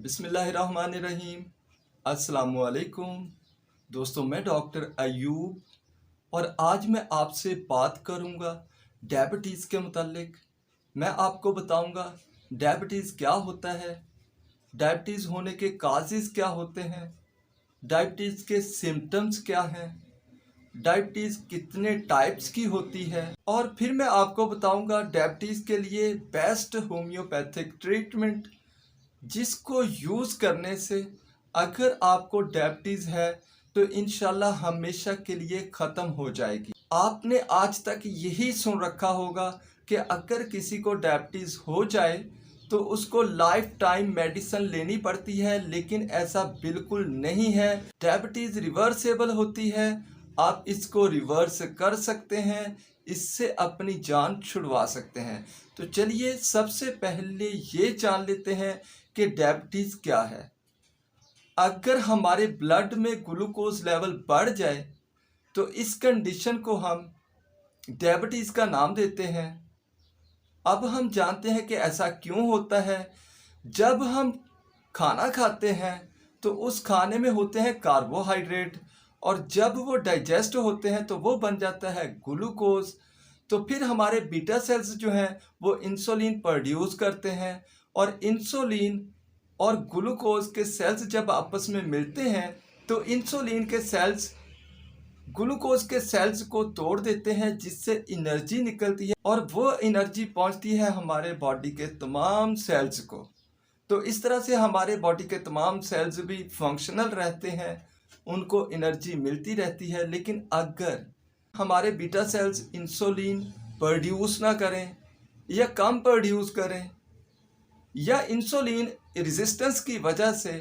बिस्मिल्लाहिर्रहमानिर्रहीम। अस्सलामुअलैकुम दोस्तों, मैं डॉक्टर अयूब और आज मैं आपसे बात करूंगा डायबिटीज़ के मुतालिक। मैं आपको बताऊंगा डायबिटीज़ क्या होता है, डायबिटीज़ होने के काजेज़ क्या होते हैं, डायबिटीज़ के सिम्टम्स क्या हैं, डायबिटीज़ कितने टाइप्स की होती है और फिर मैं आपको बताऊंगा डायबिटीज़ के लिए बेस्ट होम्योपैथिक ट्रीटमेंट जिसको यूज़ करने से अगर आपको डायबिटीज़ है तो इंशाल्लाह हमेशा के लिए ख़त्म हो जाएगी। आपने आज तक यही सुन रखा होगा कि अगर किसी को डायबिटीज़ हो जाए तो उसको लाइफ टाइम मेडिसिन लेनी पड़ती है, लेकिन ऐसा बिल्कुल नहीं है। डायबिटीज़ रिवर्सेबल होती है, आप इसको रिवर्स कर सकते हैं, इससे अपनी जान छुड़वा सकते हैं। तो चलिए सबसे पहले ये जान लेते हैं कि डायबिटीज़ क्या है। अगर हमारे ब्लड में ग्लूकोज लेवल बढ़ जाए तो इस कंडीशन को हम डायबिटीज़ का नाम देते हैं। अब हम जानते हैं कि ऐसा क्यों होता है। जब हम खाना खाते हैं तो उस खाने में होते हैं कार्बोहाइड्रेट और जब वो डाइजेस्ट होते हैं तो वो बन जाता है ग्लूकोज। तो फिर हमारे बीटा सेल्स जो हैं वो इंसुलिन प्रोड्यूस करते हैं और इंसुलिन और ग्लूकोज के सेल्स जब आपस में मिलते हैं तो इंसुलिन के सेल्स ग्लूकोज के सेल्स को तोड़ देते हैं, जिससे एनर्जी निकलती है और वो एनर्जी पहुंचती है हमारे बॉडी के तमाम सेल्स को। तो इस तरह से हमारे बॉडी के तमाम सेल्स भी फंक्शनल रहते हैं, उनको एनर्जी मिलती रहती है। लेकिन अगर हमारे बीटा सेल्स इंसुलिन प्रोड्यूस ना करें या कम प्रोड्यूस करें या इंसुलिन रेजिस्टेंस की वजह से,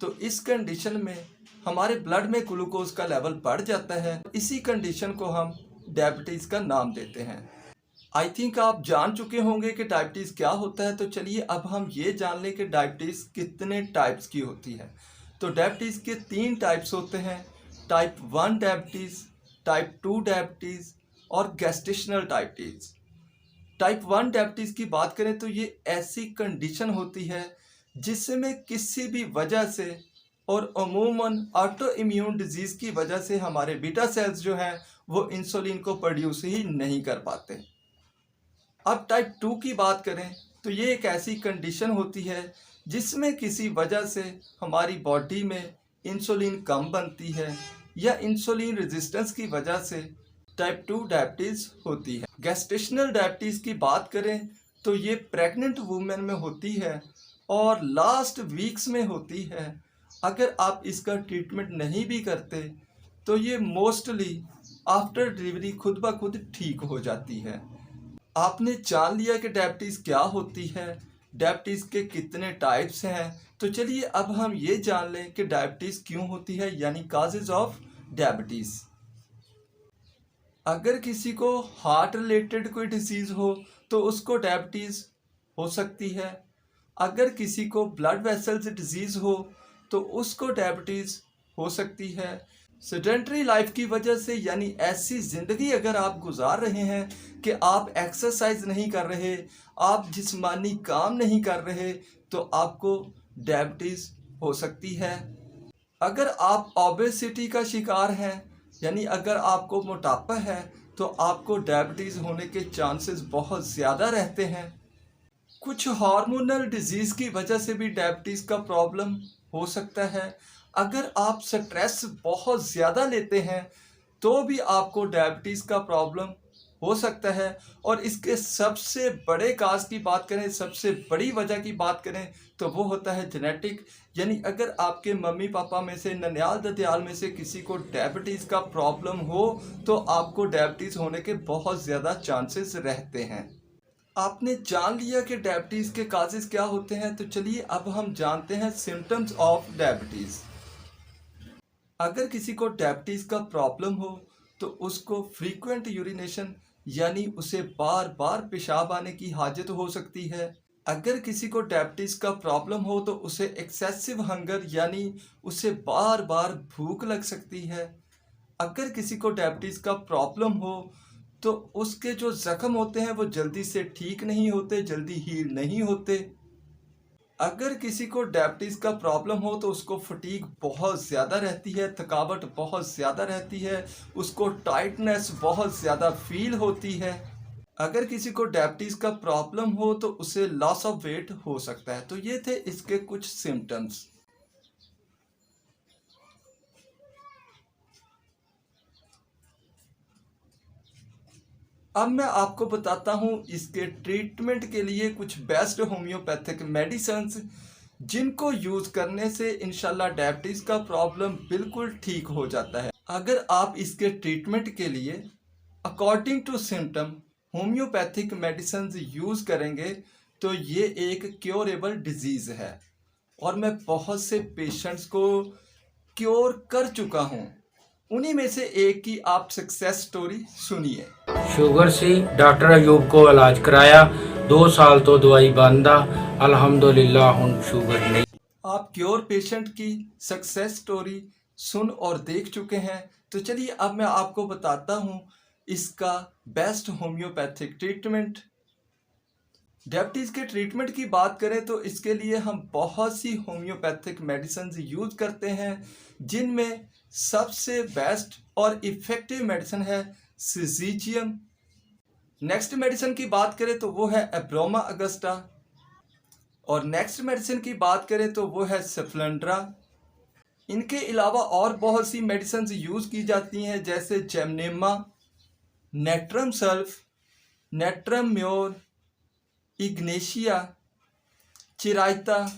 तो इस कंडीशन में हमारे ब्लड में ग्लूकोज का लेवल बढ़ जाता है। इसी कंडीशन को हम डायबिटीज़ का नाम देते हैं। आई थिंक आप जान चुके होंगे कि डायबिटीज़ क्या होता है। तो चलिए अब हम ये जान लें कि डायबिटीज़ कितने टाइप्स की होती है। तो डायबिटीज़ के 3 टाइप्स होते हैं, टाइप 1 डायबिटीज़, टाइप 2 डायबिटीज़ और गैस्ट्रेशनल डायबिटीज़। टाइप 1 डायबिटीज़ की बात करें तो ये ऐसी कंडीशन होती है जिसमें किसी भी वजह से और अमूमन ऑटो इम्यून डिजीज़ की वजह से हमारे बीटा सेल्स जो हैं वो इंसुलिन को प्रोड्यूस ही नहीं कर पाते। अब टाइप 2 की बात करें तो ये एक ऐसी कंडीशन होती है जिसमें किसी वजह से हमारी बॉडी में इंसुलिन कम बनती है या इंसुलिन रेजिस्टेंस की वजह से टाइप 2 डायबिटीज़ होती है। गैस्ट्रेशनल डायबिटीज़ की बात करें तो ये प्रेग्नेंट वुमेन में होती है और लास्ट वीक्स में होती है। अगर आप इसका ट्रीटमेंट नहीं भी करते तो ये मोस्टली आफ्टर डिलीवरी खुद ब खुद ठीक हो जाती है। आपने जान लिया कि डायबिटीज़ क्या होती है, डायबिटीज़ के कितने टाइप्स हैं। तो चलिए अब हम ये जान लें कि डायबिटीज़ क्यों होती है, यानी काजेज़ ऑफ डायबिटीज़। अगर किसी को हार्ट रिलेटेड कोई डिजीज़ हो तो उसको डायबिटीज़ हो सकती है। अगर किसी को ब्लड वेसल्स डिजीज़ हो तो उसको डायबिटीज़ हो सकती है। सेडेंटरी लाइफ की वजह से, यानी ऐसी ज़िंदगी अगर आप गुजार रहे हैं कि आप एक्सरसाइज नहीं कर रहे, आप जिस्मानी काम नहीं कर रहे, तो आपको डायबिटीज़ हो सकती है। अगर आप ओबेसिटी का शिकार हैं, यानी अगर आपको मोटापा है, तो आपको डायबिटीज़ होने के चांसेस बहुत ज़्यादा रहते हैं। कुछ हार्मोनल डिजीज़ की वजह से भी डायबिटीज़ का प्रॉब्लम हो सकता है। अगर आप स्ट्रेस बहुत ज़्यादा लेते हैं तो भी आपको डायबिटीज़ का प्रॉब्लम हो सकता है। और इसके सबसे बड़े काज की बात करें, सबसे बड़ी वजह की बात करें तो वो होता है जेनेटिक, यानी अगर आपके मम्मी पापा में से, ननियाल ददियाल में से किसी को डायबिटीज़ का प्रॉब्लम हो तो आपको डायबिटीज़ होने के बहुत ज़्यादा चांसेस रहते हैं। आपने जान लिया कि डायबिटीज़ के काजेज़ क्या होते हैं। तो चलिए अब हम जानते हैं सिम्टम्स ऑफ डायबिटीज़। अगर किसी को डायबिटीज़ का प्रॉब्लम हो तो उसको फ्रीक्वेंट यूरिनेशन, यानी उसे बार बार पेशाब आने की हाजत हो सकती है। अगर किसी को डायबिटीज़ का प्रॉब्लम हो तो उसे एक्सेसिव हंगर, यानी उसे बार बार भूख लग सकती है। अगर किसी को डायबिटीज़ का प्रॉब्लम हो तो उसके जो ज़ख्म होते हैं वो जल्दी से ठीक नहीं होते, जल्दी हील नहीं होते। अगर किसी को डायबिटीज़ का प्रॉब्लम हो तो उसको फटीग बहुत ज़्यादा रहती है, थकावट बहुत ज़्यादा रहती है, उसको टाइटनेस बहुत ज़्यादा फील होती है। अगर किसी को डायबिटीज़ का प्रॉब्लम हो तो उसे लॉस ऑफ वेट हो सकता है। तो ये थे इसके कुछ सिम्टम्स। अब मैं आपको बताता हूँ इसके ट्रीटमेंट के लिए कुछ बेस्ट होम्योपैथिक मेडिसिन्स जिनको यूज़ करने से इंशाल्लाह डायबिटीज़ का प्रॉब्लम बिल्कुल ठीक हो जाता है। अगर आप इसके ट्रीटमेंट के लिए according to symptom homeopathic medicines use करेंगे तो ये एक क्योरेबल डिजीज़ है और मैं बहुत से पेशेंट्स को क्योर कर चुका हूँ। उन्हीं में से एक की आप सक्सेस स्टोरी सुनिए। शुगर से डॉक्टर अयूब को इलाज कराया, 2 साल तो दवाई बंद आ, अल्हम्दुलिल्लाह हुन शुगर नहीं। आप क्योर पेशेंट की सक्सेस स्टोरी सुन और देख चुके हैं, तो चलिए अब मैं आपको बताता हूँ इसका बेस्ट होम्योपैथिक ट्रीटमेंट। डायबिटीज़ के ट्रीटमेंट की बात करें तो इसके लिए हम बहुत सी होम्योपैथिक मेडिसिन यूज़ करते हैं, जिनमें सबसे बेस्ट और इफ़ेक्टिव मेडिसिन है सिज़िजियम। नेक्स्ट मेडिसिन की बात करें तो वो है एब्रोमा अगस्टा, और नेक्स्ट मेडिसिन की बात करें तो वो है सेफ्लेंड्रा। इनके अलावा और बहुत सी मेडिसिन यूज़ की जाती हैं, जैसे gymnema, natrum sulph, natrum mur, ignatia, चिराइता।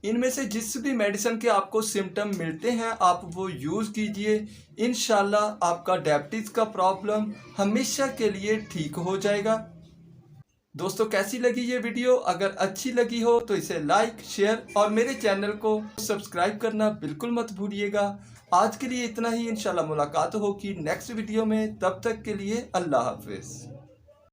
इनमें से जिस भी मेडिसिन के आपको सिम्टम मिलते हैं आप वो यूज़ कीजिए। इंशाल्लाह आपका डायबिटीज़ का प्रॉब्लम हमेशा के लिए ठीक हो जाएगा। दोस्तों, कैसी लगी ये वीडियो? अगर अच्छी लगी हो तो इसे लाइक, शेयर और मेरे चैनल को सब्सक्राइब करना बिल्कुल मत भूलिएगा। आज के लिए इतना ही। इंशाल्लाह मुलाकात होगी नेक्स्ट वीडियो में। तब तक के लिए अल्लाह हाफिज़।